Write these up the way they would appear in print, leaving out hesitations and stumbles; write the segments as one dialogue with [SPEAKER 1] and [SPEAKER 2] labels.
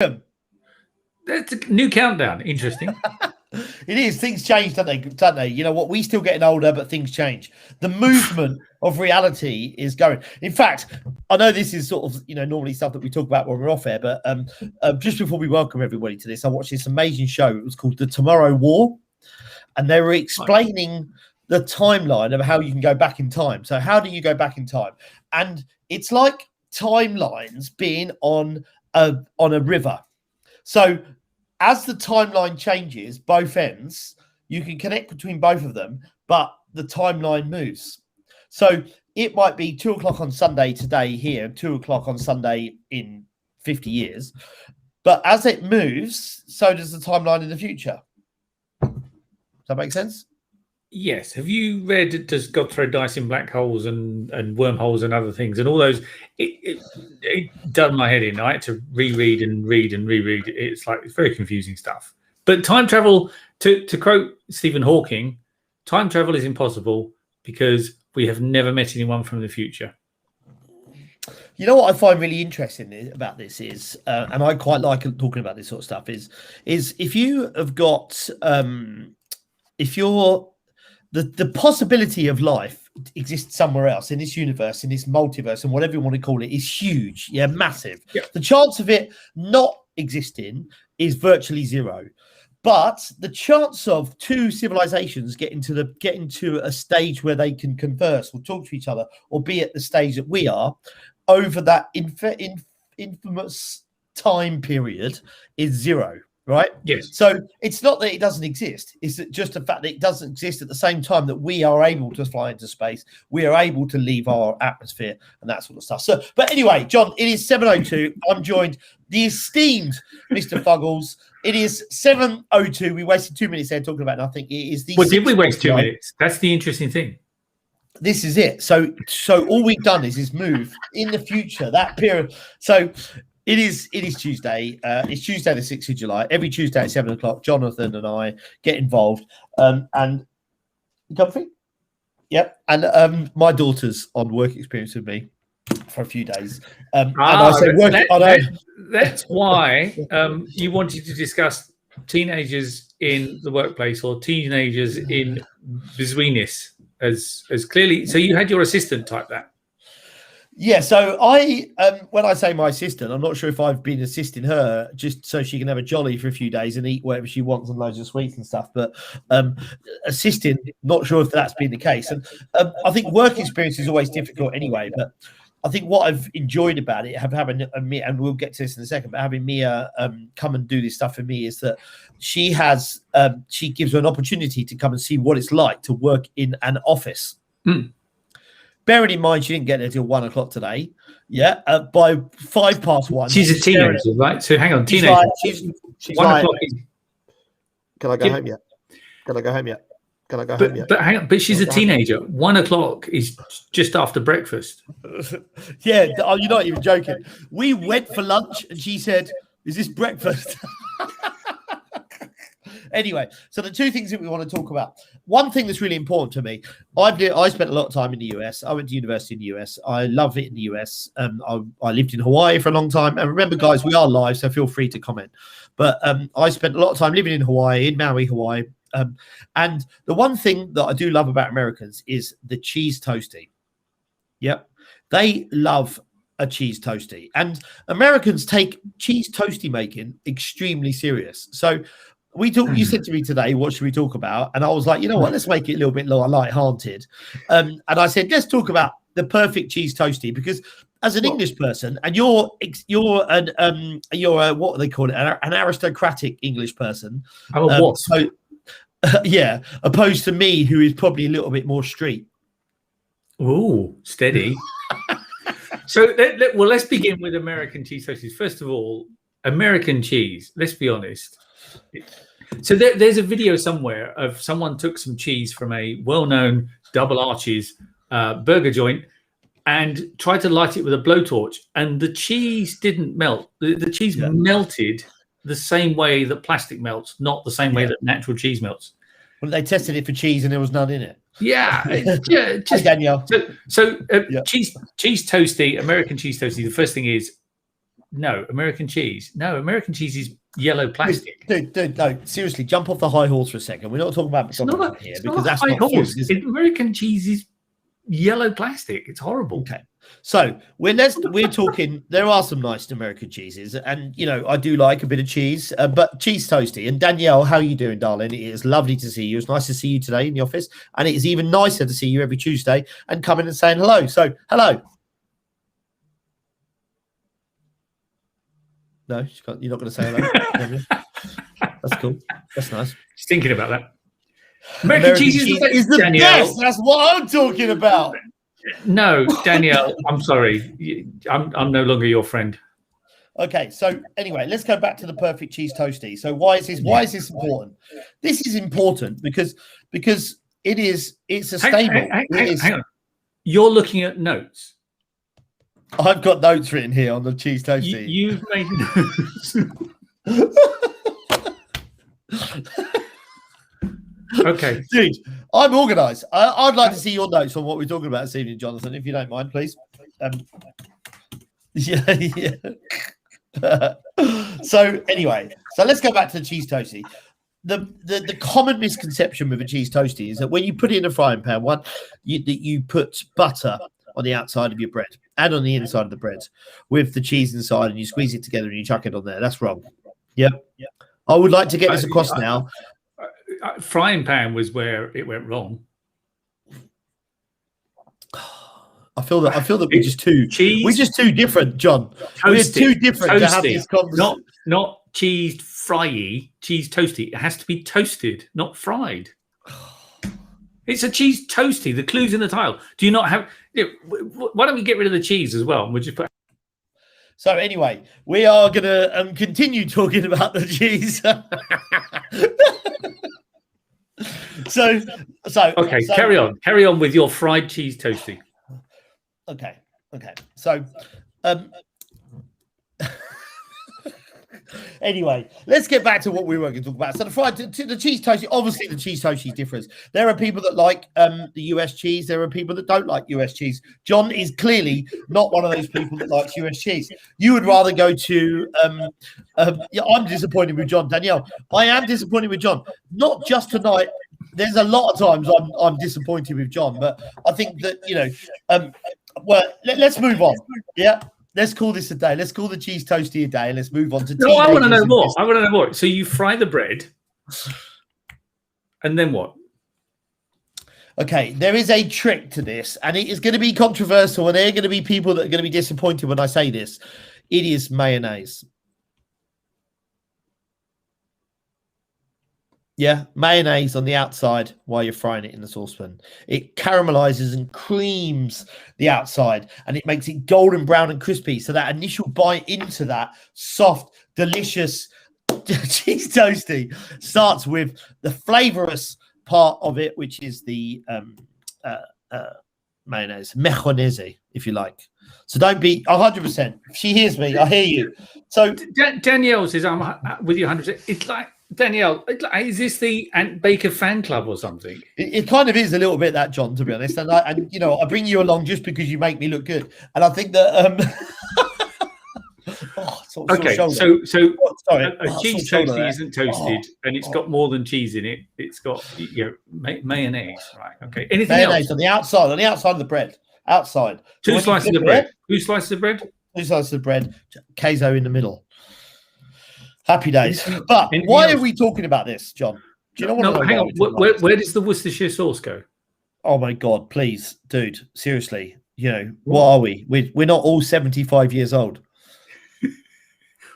[SPEAKER 1] That's a new countdown. Interesting.
[SPEAKER 2] It is. Things change, don't they? You know what? We still getting older, but things change. The movement of reality is going. In fact, I know this is sort of normally stuff that we talk about when we're off air, but just before we welcome everybody to this, I watched this amazing show. It was called The Tomorrow War, and they were explaining the timeline of how you can go back in time. So how do you go back in time? And it's like timelines being on a river. So as the timeline changes, both ends, you can connect between both of them, but the timeline moves. So it might be 2:00 on Sunday today here, 2:00 on Sunday in 50 years. But as it moves, so does the timeline in the future. Does that make sense?
[SPEAKER 1] Yes. Have you read Does God Throw Dice in Black Holes and Wormholes and other things and all those? It done my head in. I had to reread and read and reread. It's very confusing stuff. But time travel, to quote Stephen Hawking, time travel is impossible because we have never met anyone from the future.
[SPEAKER 2] You know what I find really interesting about this is, and I quite like talking about this sort of stuff, is if you have got, if you're, the possibility of life exists somewhere else in this universe, in this multiverse, and whatever you want to call it, is huge. Yeah, massive. Yeah. The chance of it not existing is virtually zero. But the chance of two civilizations getting to a stage where they can converse or talk to each other or be at the stage that we are over that infamous time period is zero. Right?
[SPEAKER 1] Yes.
[SPEAKER 2] So it's not that it doesn't exist. It's just the fact that it doesn't exist at the same time that we are able to fly into space. We are able to leave our atmosphere and that sort of stuff. So, but anyway, John, it is 7:02. I'm joined the esteemed Mr. Fuggles. It is 7:02. We wasted 2 minutes there talking about nothing. It is the.
[SPEAKER 1] Well, did we waste 2 minutes? That's the interesting thing.
[SPEAKER 2] This is it. So all we've done is move in the future, that period. So. It is Tuesday. It's Tuesday, the 6th of July. Every Tuesday at 7:00, Jonathan and I get involved. And you comfy? Yep. And my daughter's on work experience with me for a few days. And I said,
[SPEAKER 1] that's why you wanted to discuss teenagers in the workplace or teenagers in betweenness as clearly. So you had your assistant type that.
[SPEAKER 2] Yeah, so I, when I say my assistant, I'm not sure if I've been assisting her just so she can have a jolly for a few days and eat whatever she wants and loads of sweets and stuff. But assisting, not sure if that's been the case. And I think work experience is always difficult anyway. But I think what I've enjoyed about it, having Mia, and we'll get to this in a second, but having Mia come and do this stuff for me is that she gives her an opportunity to come and see what it's like to work in an office.
[SPEAKER 1] Mm.
[SPEAKER 2] Bearing in mind, she didn't get there till 1:00 today. Yeah, by 1:05.
[SPEAKER 1] She's a teenager, right? So hang on, teenager.
[SPEAKER 2] She's
[SPEAKER 1] 1:00.
[SPEAKER 2] Can I go home yet? Can I go home yet? Can I go home yet?
[SPEAKER 1] But hang on, but she's a teenager. 1:00 is just after breakfast.
[SPEAKER 2] Yeah, you're not even joking. We went for lunch, and she said, "Is this breakfast?" Anyway, so the two things that we want to talk about. One thing that's really important to me, I spent a lot of time in the US. I went to university in the US. I love it in the US. I lived in Hawaii for a long time. And remember, guys, we are live, so feel free to comment. But I spent a lot of time living in Hawaii, in Maui, Hawaii. And the one thing that I do love about Americans is the cheese toastie. Yep. They love a cheese toastie. And Americans take cheese toastie making extremely serious. So you said to me today, what should we talk about? And I was like, you know what, let's make it a little bit light-hearted. And I said, let's talk about the perfect cheese toastie, because as an English person, and you're what do they call it? An aristocratic English person.
[SPEAKER 1] I'm a what?
[SPEAKER 2] So, yeah, opposed to me, who is probably a little bit more street.
[SPEAKER 1] Ooh, steady. So let's begin with American cheese toasties. First of all, American cheese, let's be honest. So there's a video somewhere of someone took some cheese from a well-known double arches burger joint and tried to light it with a blowtorch, and the cheese didn't melt. The cheese melted the same way that plastic melts, not the same way that natural cheese melts.
[SPEAKER 2] Well, they tested it for cheese and there was none in it.
[SPEAKER 1] Yeah.
[SPEAKER 2] Just Danielle.
[SPEAKER 1] So cheese toastie, American cheese toastie. The first thing is No, American cheese. No, American cheese is yellow plastic.
[SPEAKER 2] Dude, no, seriously, jump off the high horse for a second. We're not talking about McDonald's here because that's not food.
[SPEAKER 1] American cheese is yellow plastic. It's horrible.
[SPEAKER 2] Okay, so we're talking. There are some nice American cheeses, and I do like a bit of cheese, but cheese toasty. And Danielle, how are you doing, darling? It is lovely to see you. It's nice to see you today in the office, and it is even nicer to see you every Tuesday and coming and saying hello. So hello. No, you're not going to say hello. That's cool. That's nice.
[SPEAKER 1] Just thinking about that. American cheese is the
[SPEAKER 2] best. That's what I'm talking about.
[SPEAKER 1] No, Danielle, I'm sorry. I'm no longer your friend.
[SPEAKER 2] Okay, so anyway, let's go back to the perfect cheese toasty. So why is this important? This is important because it's a staple.
[SPEAKER 1] Hang on. You're looking at notes.
[SPEAKER 2] I've got notes written here on the cheese toasty.
[SPEAKER 1] You've made notes. Okay.
[SPEAKER 2] Dude, I'm organised. I'd like to see your notes on what we're talking about this evening, Jonathan, if you don't mind, please. Yeah. So anyway, let's go back to the cheese toasty. The common misconception with a cheese toasty is that when you put it in a frying pan, you put butter on the outside of your bread and on the inside of the bread with the cheese inside, and you squeeze it together and you chuck it on there. That's wrong. Yep. I would like to get this across now.
[SPEAKER 1] Frying pan was where it went wrong.
[SPEAKER 2] I feel that we're just too different, John. We're too different toasty. To have this conversation.
[SPEAKER 1] Not cheese fryy, cheese toasty. It has to be toasted, not fried. It's a cheese toasty. The clue's in the title. Do you not have? Why don't we get rid of the cheese as well? And we'll just put.
[SPEAKER 2] So anyway, we are going to continue talking about the cheese. So
[SPEAKER 1] okay, carry on with your fried cheese toasty.
[SPEAKER 2] Okay. So anyway, let's get back to what we were going to talk about. So the cheese toasty, obviously the cheese toasty differs. There are people that like the US cheese. There are people that don't like US cheese. John is clearly not one of those people that likes US cheese. You would rather go to I'm disappointed with John. Danielle, I am disappointed with John. Not just tonight. There's a lot of times I'm disappointed with John, but I think that let's move on. Yeah. Let's call this a day. Let's call the cheese toasty a day, and let's move on to.
[SPEAKER 1] No, I want to know more. So you fry the bread, and then what?
[SPEAKER 2] Okay, there is a trick to this, and it is going to be controversial, and there are going to be people that are going to be disappointed when I say this. It is mayonnaise. Yeah, mayonnaise on the outside while you're frying it in the saucepan. It caramelizes and creams the outside, and it makes it golden brown and crispy. So that initial bite into that soft, delicious cheese toasty starts with the flavorous part of it, which is the mayonnaise, mayonnaise, if you like. So don't be 100%. She hears me. I hear you. So
[SPEAKER 1] Danielle says, I'm with you 100%. It's like, Danielle, is this the Ant Baker fan club or something?
[SPEAKER 2] It kind of is a little bit that, John, to be honest. And I bring you along just because you make me look good. And I think that
[SPEAKER 1] okay, so a cheese toasty isn't toasted, and it's got more than cheese in it. It's got mayonnaise, right? Okay. Anything
[SPEAKER 2] mayonnaise
[SPEAKER 1] else?
[SPEAKER 2] on the outside of the bread. Outside.
[SPEAKER 1] Two slices of bread. 2 slices of bread.
[SPEAKER 2] 2 slices of bread. Queso in the middle. Happy days. But
[SPEAKER 1] anything
[SPEAKER 2] why
[SPEAKER 1] else?
[SPEAKER 2] are we talking about this, John? Do you know what?
[SPEAKER 1] No, hang on. Where does the Worcestershire sauce go?
[SPEAKER 2] Oh my God! Please, dude. Seriously, what are we? We're not all 75 years old.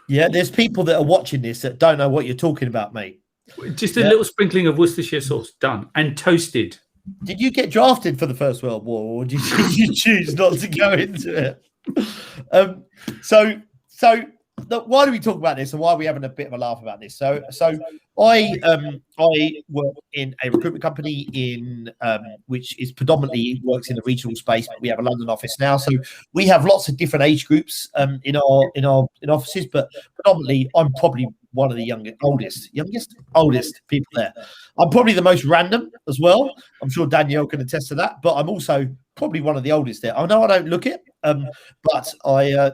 [SPEAKER 2] Yeah, there's people that are watching this that don't know what you're talking about, mate.
[SPEAKER 1] Just a little sprinkling of Worcestershire sauce, done and toasted.
[SPEAKER 2] Did you get drafted for the First World War, or did you choose not to go into it? So why do we talk about this, and why are we having a bit of a laugh about this? So I work in a recruitment company which is predominantly works in the regional space, but we have a London office now. So we have lots of different age groups in our offices, but predominantly I'm probably one of the oldest people there. I'm probably the most random as well. I'm sure Danielle can attest to that, but I'm also probably one of the oldest there. I know I don't look it, but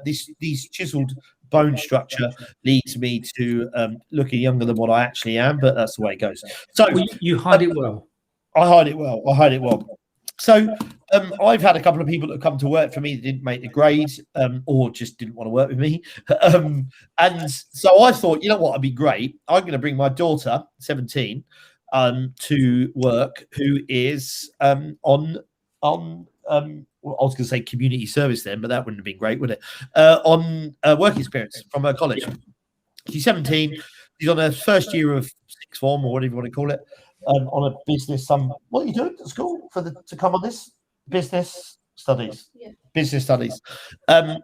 [SPEAKER 2] these chiseled bone structure leads me to looking younger than what I actually am, but that's the way it goes. So
[SPEAKER 1] you hide it well.
[SPEAKER 2] I hide it well. So I've had a couple of people that have come to work for me that didn't make the grade or just didn't want to work with me. And so I thought, you know what, it'd be great. I'm going to bring my daughter, 17, to work, who is on well, I was going to say community service then, but that wouldn't have been great, would it? On work experience from her college. Yeah. She's 17. She's on her first year of sixth form or whatever you want to call it. On a business, what are you doing at school to come on this? Business studies. Yeah. Business studies.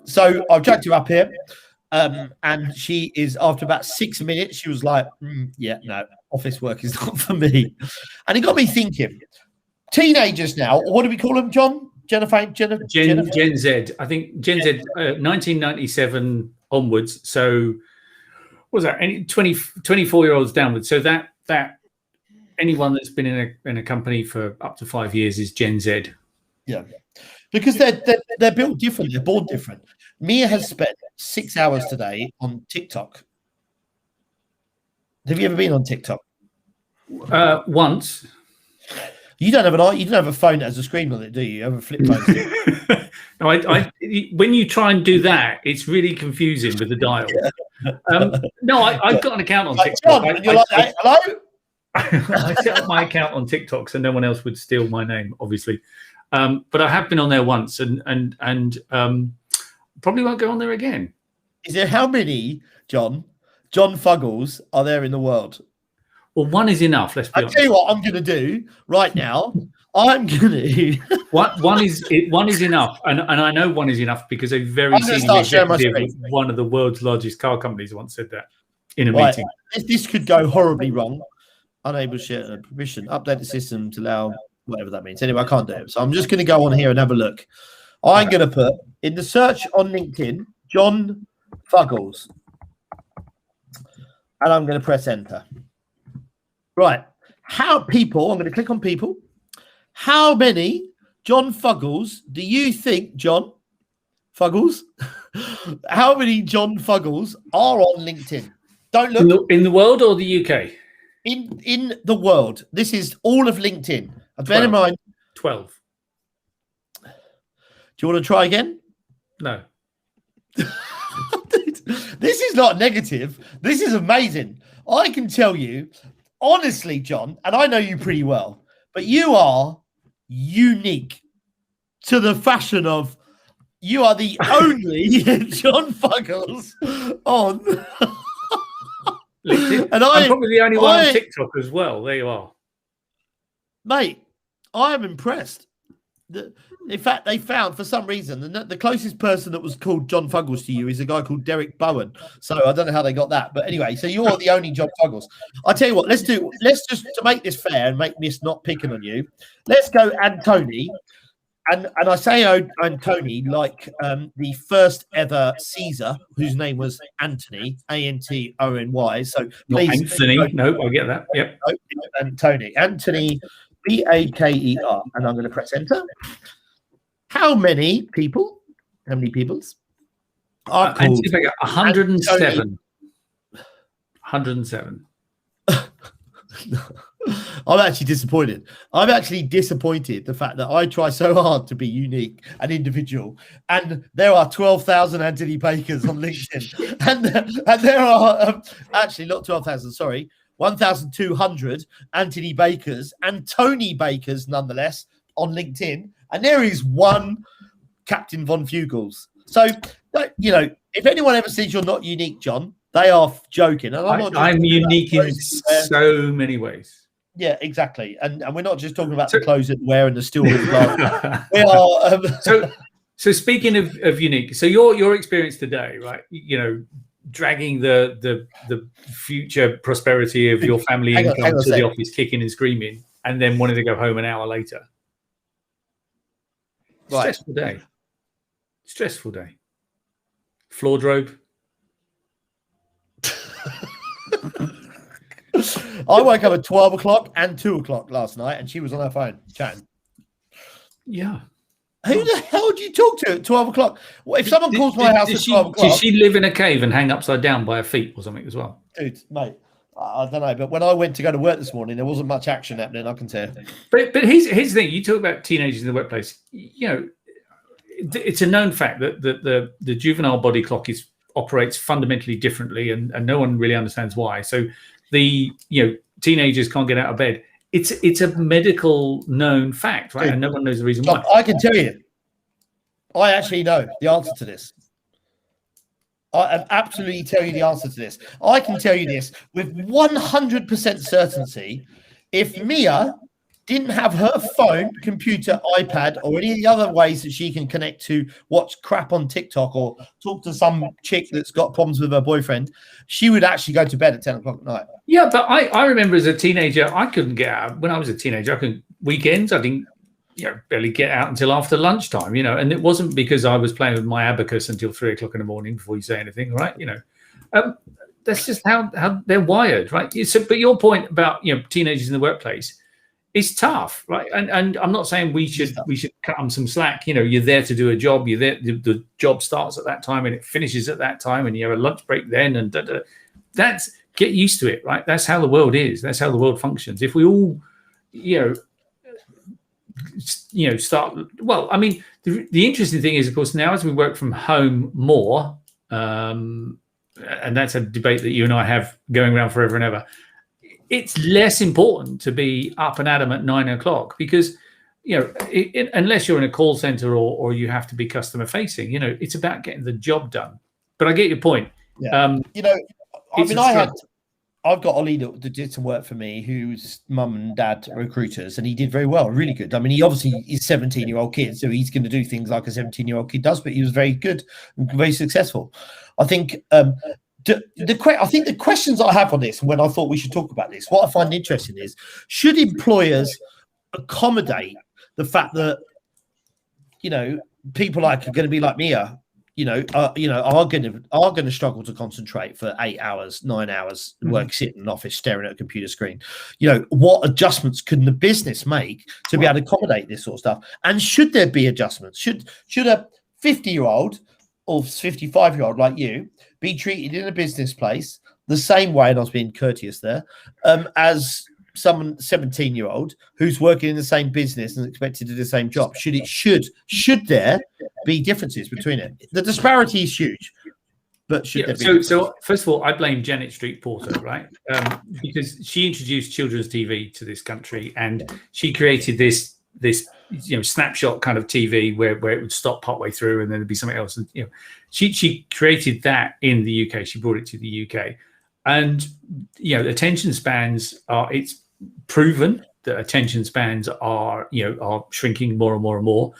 [SPEAKER 2] So I've dragged her up here, and she is, after about 6 minutes, she was like, yeah, no, office work is not for me. And it got me thinking, teenagers now, what do we call them, John? Gen
[SPEAKER 1] Z. I think Gen Z, 1997 onwards. So what was that? Any 24-year-olds downwards. So that anyone that's been in a company for up to 5 years is Gen Z.
[SPEAKER 2] Yeah, because they're built different. They're born different. Mia has spent 6 hours today on TikTok. Have you ever been on TikTok?
[SPEAKER 1] Once.
[SPEAKER 2] You don't have a phone that has a screen on it, do you? You have a flip phone.
[SPEAKER 1] No, when you try and do that, it's really confusing with the dial. Yeah. No, I've got an account on TikTok.
[SPEAKER 2] John, you're like, hello?
[SPEAKER 1] I set up my account on TikTok so no one else would steal my name, obviously. But I have been on there once and probably won't go on there again.
[SPEAKER 2] Is there how many, John Fuggles are there in the world?
[SPEAKER 1] Well, one is enough. Let's be honest.
[SPEAKER 2] I'll tell you what I'm going to do right now. I'm going to.
[SPEAKER 1] One is enough, and I know one is enough because a very senior executive of one of the world's largest car companies once said that in a meeting.
[SPEAKER 2] This could go horribly wrong. Unable to share permission. Update the system to allow whatever that means. Anyway, I can't do it. So I'm just going to go on here and have a look. I'm going to put in the search on LinkedIn, John Fuggles. And I'm going to press enter. Right. I'm going to click on people. How many John Fuggles do you think, John Fuggles? How many John Fuggles are on LinkedIn? Don't look.
[SPEAKER 1] In the world or the UK?
[SPEAKER 2] In the world. This is all of LinkedIn. Bear in mind.
[SPEAKER 1] 12.
[SPEAKER 2] Do you want to try again?
[SPEAKER 1] No.
[SPEAKER 2] This is not negative. This is amazing. I can tell you, honestly, John, and I know you pretty well, but you are unique to the fashion of you are the only John Fuggles on
[SPEAKER 1] LinkedIn. And I'm probably the only one on TikTok as well. There you are.
[SPEAKER 2] Mate, I am impressed. In fact, they found, for some reason, the closest person that was called John Fuggles to you is a guy called Derek Bowen. So I don't know how they got that. But anyway, so you're the only John Fuggles. I'll tell you what, let's just, to make this fair and make this not picking on you, let's go Antony. And I say Antony like the first ever Caesar, whose name was Antony, Antony. So please,
[SPEAKER 1] Anthony. No, I get that. Yep.
[SPEAKER 2] Antony, Baker, and I'm going to press enter. How many peoples are called
[SPEAKER 1] 107? 107.
[SPEAKER 2] I'm actually disappointed. I'm actually disappointed the fact that I try so hard to be unique and individual, and there are 12,000 Antony Bakers on LinkedIn, and there are actually not 12,000. Sorry, 1,200 Antony Bakers and Tony Bakers, nonetheless, on LinkedIn, and there is one Captain Von Fuggles. So, you know, if anyone ever says you're not unique, John, they are joking. And
[SPEAKER 1] I'm unique in so many ways.
[SPEAKER 2] Yeah, exactly. And we're not just talking about the clothes that we wear and the steel roof glass. We are.
[SPEAKER 1] So speaking of unique, so your experience today, right? You know, dragging the future prosperity of your family income to the office, kicking and screaming, and then wanting to go home an hour later. Right. Stressful day. Floor drobe.
[SPEAKER 2] I woke up at 12 o'clock and 2 o'clock last night, and she was on her phone chatting.
[SPEAKER 1] Yeah.
[SPEAKER 2] Who the hell do you talk to at 12 o'clock? Well, if someone calls my house at 12 o'clock...
[SPEAKER 1] Did she live in a cave and hang upside down by her feet or something as well?
[SPEAKER 2] Dude, mate, I don't know. But when I went to go to work this morning, there wasn't much action happening, I can tell.
[SPEAKER 1] But here's the thing. You talk about teenagers in the workplace. You know, it's a known fact that the juvenile body clock operates fundamentally differently, and no one really understands why. So teenagers can't get out of bed. It's a medical known fact, right? Dude, and no one knows the reason why.
[SPEAKER 2] I can tell you. I actually know the answer to this. I absolutely tell you the answer to this. I can tell you this with 100% certainty. If Mia didn't have her phone, computer, iPad, or any of the other ways that she can connect to watch crap on TikTok or talk to some chick that's got problems with her boyfriend, she would actually go to bed at 10 o'clock at night.
[SPEAKER 1] Yeah, but I remember as a teenager, I couldn't get out. When I was a teenager, weekends, I didn't barely get out until after lunchtime, and it wasn't because I was playing with my abacus until 3 o'clock in the morning before you say anything, right? That's just how they're wired, right? So, but your point about, teenagers in the workplace, it's tough, right? And I'm not saying we should cut them some slack. You're there to do a job. You're there. The job starts at that time and it finishes at that time, and you have a lunch break then. And that's get used to it, right? That's how the world is. That's how the world functions. If we all, start. Well, I mean, the interesting thing is, of course, now as we work from home more, and that's a debate that you and I have going around forever and ever. It's less important to be up and at them at 9 o'clock because, unless you're in a call center or you have to be customer facing, it's about getting the job done. But I get your point.
[SPEAKER 2] Yeah. I've got Ollie that did some work for me, whose mum and dad are recruiters, and he did very well, really good. I mean, he obviously is a 17-year-old kid, so he's going to do things like a 17-year-old kid does, but he was very good and very successful. I think the questions I have on this, and when I thought we should talk about this, what I find interesting is, should employers accommodate the fact that, people are going to be like Mia, are going to struggle to concentrate for 8 hours, 9 hours, work, sit in an office, staring at a computer screen. What adjustments can the business make to be able to accommodate this sort of stuff? And should there be adjustments? Should a 50-year-old or 55-year-old like you be treated in a business place the same way, and I was being courteous there, as someone 17-year-old who's working in the same business and expected to do the same job? Should there be differences between it? The disparity is huge, but should there be?
[SPEAKER 1] So first of all, I blame Janet Street Porter, right? Because she introduced children's TV to this country, and she created this snapshot kind of TV where it would stop partway through and then there'd be something else. And she created that in the UK. She brought it to the UK, and attention spans it's proven that attention spans are shrinking more and more and more,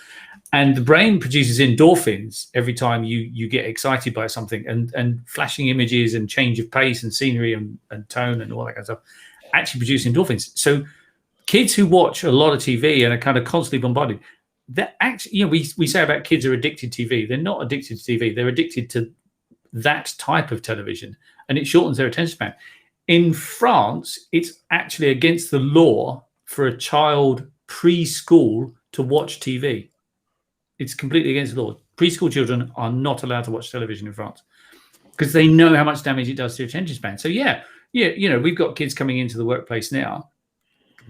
[SPEAKER 1] and the brain produces endorphins every time you get excited by something, and flashing images and change of pace and scenery and tone and all that kind of stuff actually produce endorphins. So kids who watch a lot of TV and are kind of constantly bombarded, that actually, we say about kids are addicted to TV. They're not addicted to TV. They're addicted to that type of television, and it shortens their attention span. In France, it's actually against the law for a child preschool to watch TV. It's completely against the law. Preschool children are not allowed to watch television in France because they know how much damage it does to attention span. So we've got kids coming into the workplace now.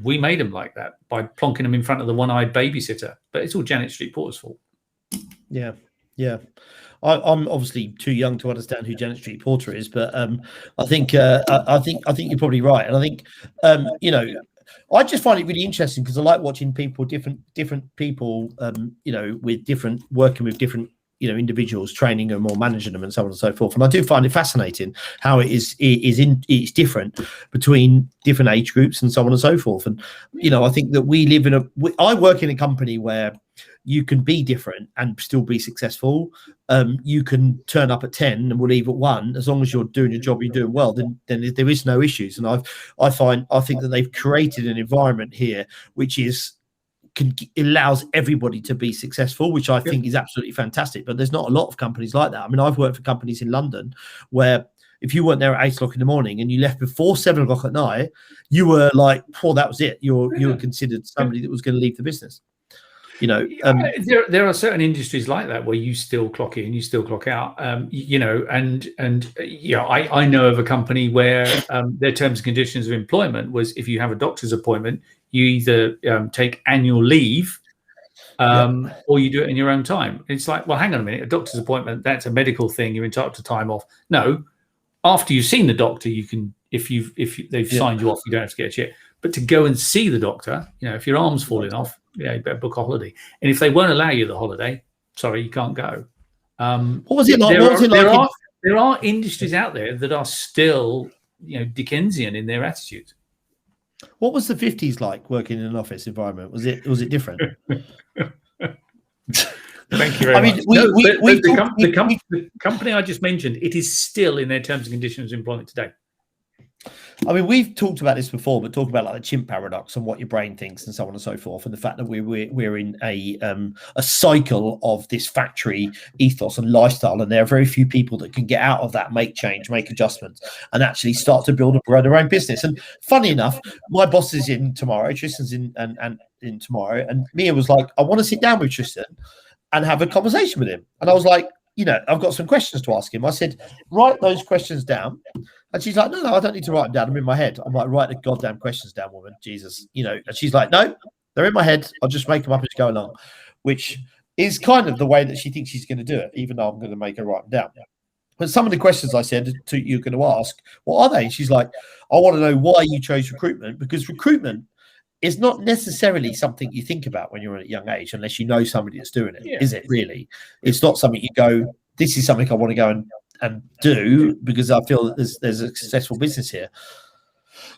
[SPEAKER 1] We made them like that by plonking them in front of the one-eyed babysitter, but it's all Janet Street Porter's fault.
[SPEAKER 2] Yeah. I'm obviously too young to understand who Janet Street Porter is, but I think you're probably right, and I think I just find it really interesting because I like watching people, different people, with different working with different individuals, training them or managing them and so on and so forth. And I do find it fascinating how it's different between different age groups and so on and so forth. And, I think that I work in a company where you can be different and still be successful. You can turn up at 10 and we'll leave at 1. As long as you're doing your job, you're doing well, then there is no issues. And I think that they've created an environment here which allows everybody to be successful, which I think is absolutely fantastic. But there's not a lot of companies like that. I mean, I've worked for companies in London where if you weren't there at 8 o'clock in the morning and you left before 7 o'clock at night, you were like, that was it. You were considered somebody that was going to leave the business.
[SPEAKER 1] There are certain industries like that where you still clock in, you still clock out. I know of a company where their terms and conditions of employment was if you have a doctor's appointment, you either take annual leave or you do it in your own time. It's like, well, hang on a minute, a doctor's appointment, that's a medical thing, you're entitled to time off. No, after you've seen the doctor, you can, if they've signed you off, you don't have to get a check. But to go and see the doctor, if your arm's falling off, you better book a holiday. And if they won't allow you the holiday, sorry, you can't go.
[SPEAKER 2] What was it like?
[SPEAKER 1] There are industries out there that are still, Dickensian in their attitudes.
[SPEAKER 2] What was the 50s like working in an office environment? Was it different?
[SPEAKER 1] Thank you very much. The company I just mentioned, it is still in their terms and conditions of employment today.
[SPEAKER 2] I mean, we've talked about this before, but talk about like the chimp paradox and what your brain thinks and so on and so forth, and the fact that we're in a cycle of this factory ethos and lifestyle, and there are very few people that can get out of that, make change, make adjustments, and actually start to build their own business. And funny enough, my boss is in tomorrow, Tristan's in tomorrow, and Mia was like, I want to sit down with Tristan and have a conversation with him. And I was like, I've got some questions to ask him. I said, write those questions down. And she's like, no, I don't need to write them down. I'm in my head. I'm like, write the goddamn questions down, woman. Jesus, And she's like, no, they're in my head. I'll just make them up as go along, which is kind of the way that she thinks she's going to do it, even though I'm going to make her write them down. But some of the questions I said to you're going to ask, what are they? And she's like, I want to know why you chose recruitment, because recruitment is not necessarily something you think about when you're at a young age, unless you know somebody that's doing it. Is it really? It's not something you go, this is something I want to go and do because I feel that there's a successful business here.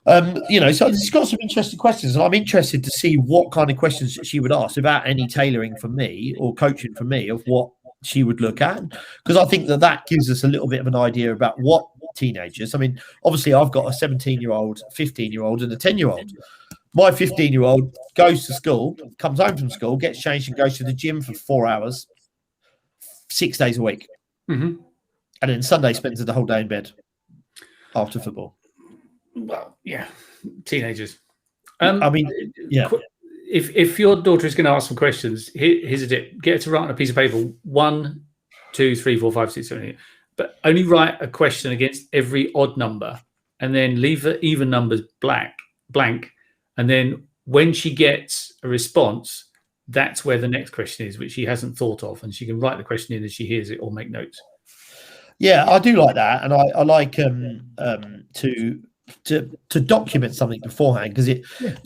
[SPEAKER 2] So it's got some interesting questions, and I'm interested to see what kind of questions she would ask without any tailoring from me or coaching from me of what she would look at, because I think that gives us a little bit of an idea about what teenagers. I mean, obviously I've got a 17-year-old, 15-year-old, and a 10-year-old. My 15-year-old goes to school, comes home from school, gets changed, and goes to the gym for 4 hours, 6 days a week.
[SPEAKER 1] Mm-hmm.
[SPEAKER 2] And then Sunday spends the whole day in bed after football.
[SPEAKER 1] Well, yeah, teenagers. If your daughter is going to ask some questions, here's a tip: get her to write on a piece of paper 1, 2, 3, 4, 5, 6, 7, 8, but only write a question against every odd number, and then leave the even numbers blank. And then when she gets a response, that's where the next question is, which she hasn't thought of, and she can write the question in as she hears it or make notes.
[SPEAKER 2] Yeah, I do like that, and I like to document something beforehand, because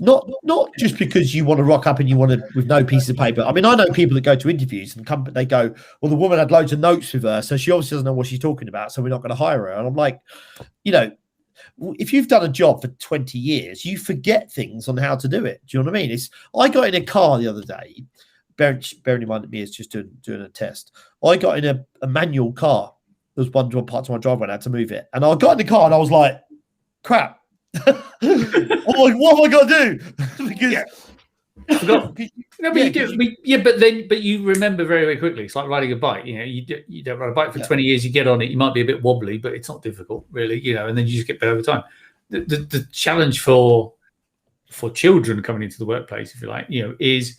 [SPEAKER 2] not just because you want to rock up and you want to with no pieces of paper. I mean, I know people that go to interviews and they go, well, the woman had loads of notes with her, so she obviously doesn't know what she's talking about, so we're not going to hire her. And I'm like, if you've done a job for 20 years, you forget things on how to do it. Do you know what I mean? I got in a car the other day, bearing in mind that Mia's just doing a test. I got in a manual car. There was one part of my driveway and I had to move it. And I got in the car and I was like, crap. What have I got to do? Because
[SPEAKER 1] but you remember very, very quickly. It's like riding a bike. You don't ride a bike for 20 years. You get on it. You might be a bit wobbly, but it's not difficult, really. And then you just get better over time. The challenge for children coming into the workplace, if you like, is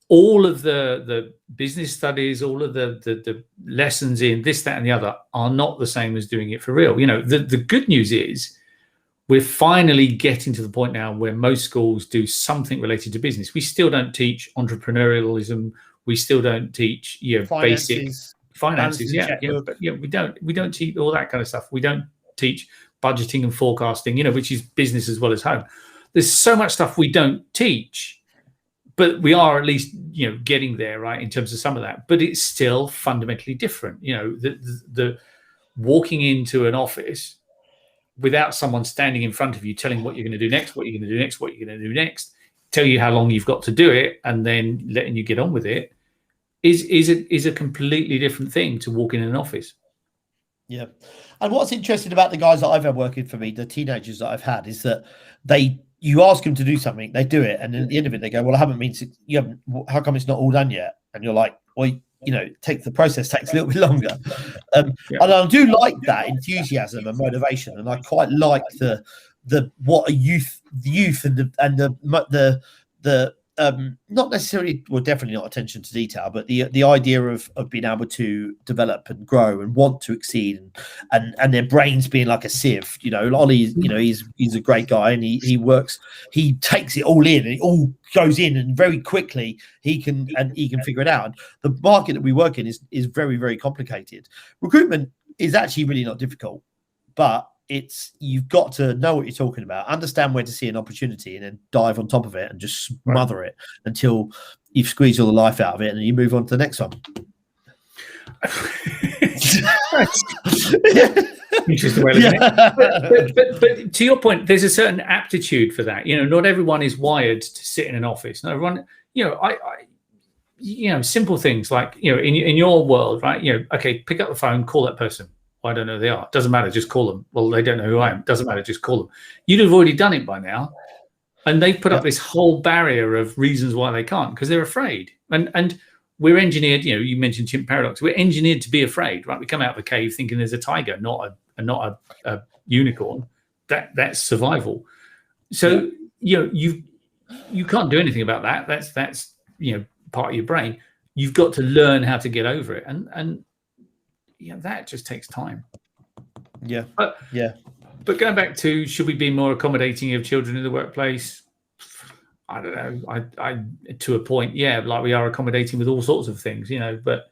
[SPEAKER 1] all of the business studies, all of the lessons in this, that, and the other are not the same as doing it for real. The good news is we're finally getting to the point now where most schools do something related to business. We still don't teach entrepreneurialism. We still don't teach basic finances. We don't teach all that kind of stuff. We don't teach budgeting and forecasting, which is business as well as home. There's so much stuff we don't teach, but we are at least getting there, right, in terms of some of that. But it's still fundamentally different. The walking into an office without someone standing in front of you telling what you're going to do next, what you're going to do next, what you're going to do next, tell you how long you've got to do it, and then letting you get on with it is a completely different thing to walk in an office.
[SPEAKER 2] Yeah. And what's interesting about the guys that I've had working for me, the teenagers that I've had, is that you ask them to do something, they do it, and then at the end of it, they go, "Well, I haven't been. How come it's not all done yet?" And you're like, "Well, the process takes a little bit longer." And I do like that enthusiasm and motivation, and I quite like the what a youth and the not necessarily, well, definitely not attention to detail, but the idea of being able to develop and grow and want to exceed, and their brains being like a sieve. Ollie, he's a great guy, and he works, he takes it all in, and it all goes in, and very quickly he can figure it out. And the market that we work in is very, very complicated. Recruitment is actually really not difficult, but you've got to know what you're talking about, understand where to see an opportunity, and then dive on top of it and just smother it until you've squeezed all the life out of it, and then you move on to the next one.
[SPEAKER 1] Interesting way of looking at it. But to your point, there's a certain aptitude for that. Not everyone is wired to sit in an office. Not everyone, simple things like, in your world, right? Okay, pick up the phone, call that person. I don't know who they are. Doesn't matter. Just call them. Well, they don't know who I am. Doesn't matter. Just call them. You'd have already done it by now. And they've put up this whole barrier of reasons why they can't, because they're afraid. And we're engineered, you mentioned chimp paradox. We're engineered to be afraid, right? We come out of the cave thinking there's a tiger, not a unicorn. That's survival. So, you can't do anything about that. That's part of your brain. You've got to learn how to get over it. And that just takes time. But going back to, should we be more accommodating of children in the workplace? I don't know. I to a point, like we are accommodating with all sorts of things, But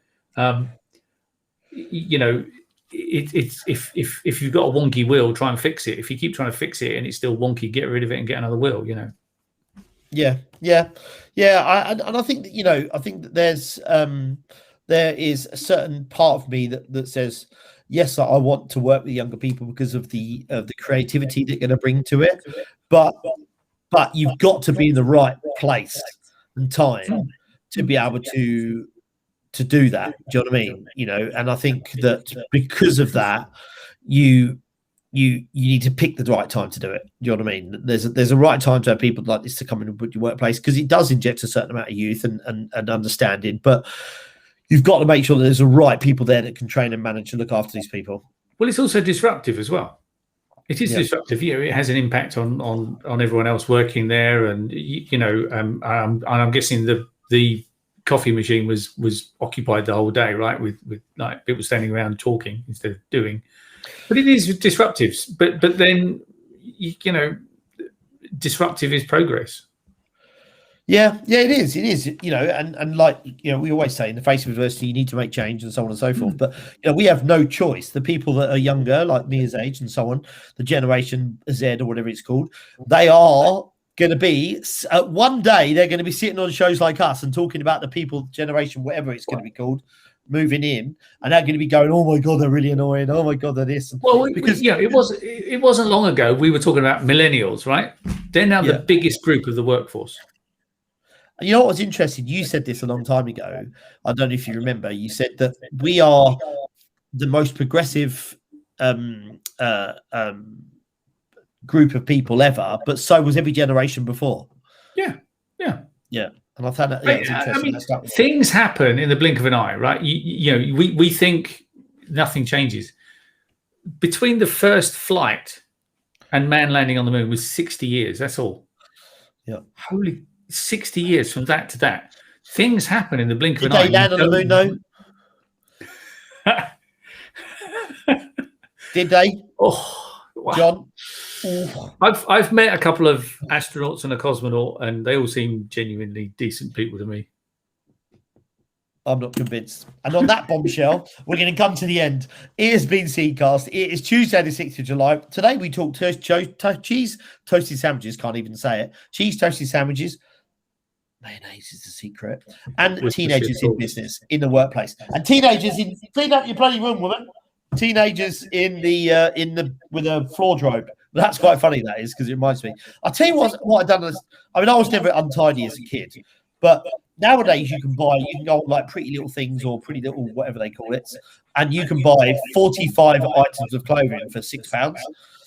[SPEAKER 1] it's if you've got a wonky wheel, try and fix it. If you keep trying to fix it and it's still wonky, get rid of it and get another wheel.
[SPEAKER 2] Yeah. I think that I think that there is a certain part of me that says, yes, I want to work with younger people because of the creativity they're going to bring to it, but you've got to be in the right place and time to be able to do that. Do you know what I mean? And I think that because of that, you need to pick the right time to do it. Do you know what I mean? There's a right time to have people like this to come in and put your workplace, because it does inject a certain amount of youth and understanding, but you've got to make sure that there's the right people there that can train and manage and look after these people. Well,
[SPEAKER 1] it's also disruptive as well. It is disruptive. It has an impact on everyone else working there, and I'm guessing the coffee machine was occupied the whole day, right? With like people standing around talking instead of doing. But it is disruptive. But then disruptive is progress.
[SPEAKER 2] Yeah, it is. It is, and like, we always say, in the face of adversity, you need to make change and so on and so forth. But, we have no choice. The people that are younger, like Mia's age and so on, the Generation Z or whatever it's called, they are going to be, one day, they're going to be sitting on shows like us and talking about the people, generation, whatever it's going to be called, moving in, and they're going to be going, oh my God, they're really annoying. Oh my God, they're this.
[SPEAKER 1] Well, because it wasn't long ago we were talking about millennials, right? They're now the biggest group of the workforce.
[SPEAKER 2] You know what was interesting? You said this a long time ago. I don't know if you remember. You said that we are the most progressive group of people ever, but so was every generation before.
[SPEAKER 1] Yeah.
[SPEAKER 2] And I found that interesting.
[SPEAKER 1] Things happen in the blink of an eye, right? We think nothing changes. Between the first flight and man landing on the moon was 60 years. That's all.
[SPEAKER 2] Yeah.
[SPEAKER 1] Holy 60 years from that to that. Things happen in the blink of an eye.
[SPEAKER 2] Did they land on the moon, though? Did they?
[SPEAKER 1] Oh, wow.
[SPEAKER 2] John?
[SPEAKER 1] I've met a couple of astronauts and a cosmonaut, and they all seem genuinely decent people to me.
[SPEAKER 2] I'm not convinced. And on that bombshell, we're going to come to the end. It has been Seedcast. It is Tuesday, the 6th of July. Today we talk cheese toasted sandwiches. Can't even say it. Cheese toasted sandwiches. Mayonnaise is the secret. And teenagers in business, in the workplace. And teenagers in, clean up your bloody room, woman. Teenagers in the with a floor robe. That's quite funny, that is, because it reminds me. I'll tell you what I've done. I was never untidy as a kid, but nowadays you can go on like Pretty Little Things or Pretty Little whatever they call it, and you can buy 45 items of clothing for £6.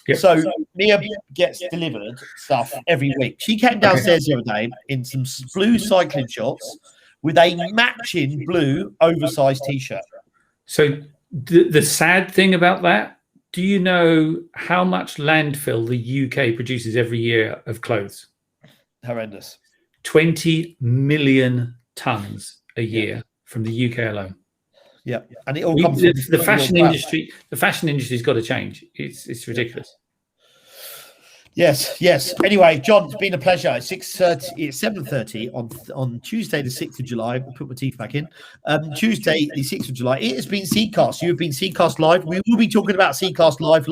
[SPEAKER 2] Yep. So Mia gets delivered stuff every week. She came downstairs the other day in some blue cycling shorts with a matching blue oversized T-shirt.
[SPEAKER 1] So the sad thing about that, do you know how much landfill the UK produces every year of clothes?
[SPEAKER 2] Horrendous.
[SPEAKER 1] 20 million tons a year from the UK alone.
[SPEAKER 2] Yeah, and it all comes from
[SPEAKER 1] the fashion industry. The fashion industry's got to change. It's ridiculous.
[SPEAKER 2] Yes. Anyway, John, it's been a pleasure. It's 7:30 on Tuesday, the 6th of July. I'll put my teeth back in. Tuesday, the 6th of July. It has been Seacast. You have been Seacast Live. We will be talking about Seacast live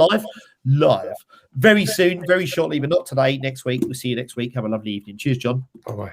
[SPEAKER 2] very soon, very shortly, but not today. Next week. We'll see you next week. Have a lovely evening. Cheers, John.
[SPEAKER 1] Bye-bye.